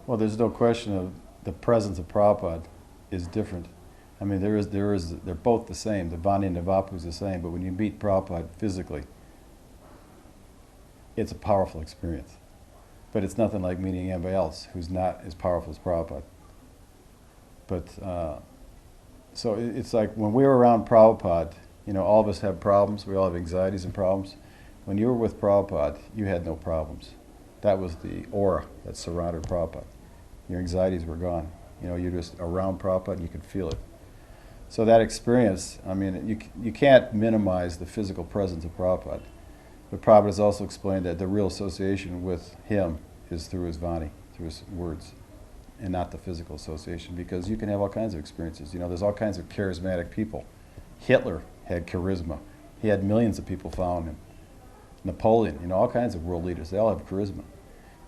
Well, there's no question of the presence of Prabhupada is different. I mean, they're both the same. The Vani and the Vapu is the same, but when you meet Prabhupada physically, it's a powerful experience. But it's nothing like meeting anybody else who's not as powerful as Prabhupada. But so it's like when we were around Prabhupada, all of us have problems. We all have anxieties and problems. When you were with Prabhupada, you had no problems. That was the aura that surrounded Prabhupada. Your anxieties were gone. You're just around Prabhupada and you could feel it. So that experience, I mean, you can't minimize the physical presence of Prabhupada. But Prabhupada has also explained that the real association with him is through his Vani, through his words, and not the physical association, because you can have all kinds of experiences. There's all kinds of charismatic people. Hitler had charisma. He had millions of people following him. Napoleon, all kinds of world leaders, they all have charisma.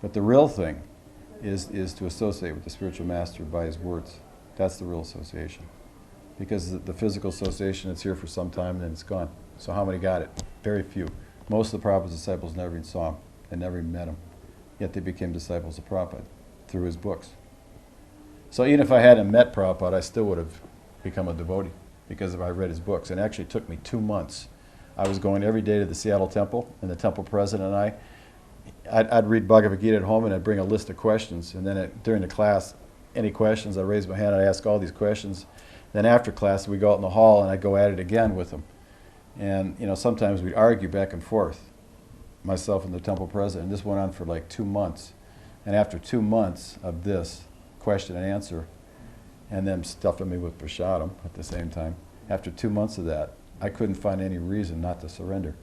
But the real thing is to associate with the spiritual master by his words. That's the real association. Because the physical association, it's here for some time and then it's gone. So how many got it? Very few. Most of the Prabhupada's disciples never even saw him. They never even met him. Yet they became disciples of Prabhupada through his books. So even if I hadn't met Prabhupada, I still would have become a devotee because I read his books. And it actually took me 2 months. I was going every day to the Seattle temple, and the temple president and I'd read Bhagavad Gita at home, and I'd bring a list of questions. And then during the class, any questions, I'd raise my hand, I'd ask all these questions. Then after class, we'd go out in the hall, and I'd go at it again with them. And sometimes we'd argue back and forth, myself and the temple president. And this went on for like 2 months. And after 2 months of this question and answer, and them stuffing me with prasadam at the same time, after 2 months of that, I couldn't find any reason not to surrender.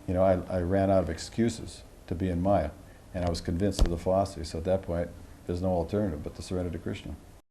I ran out of excuses to be in Maya, and I was convinced of the philosophy. So at that point, there's no alternative but to surrender to Krishna.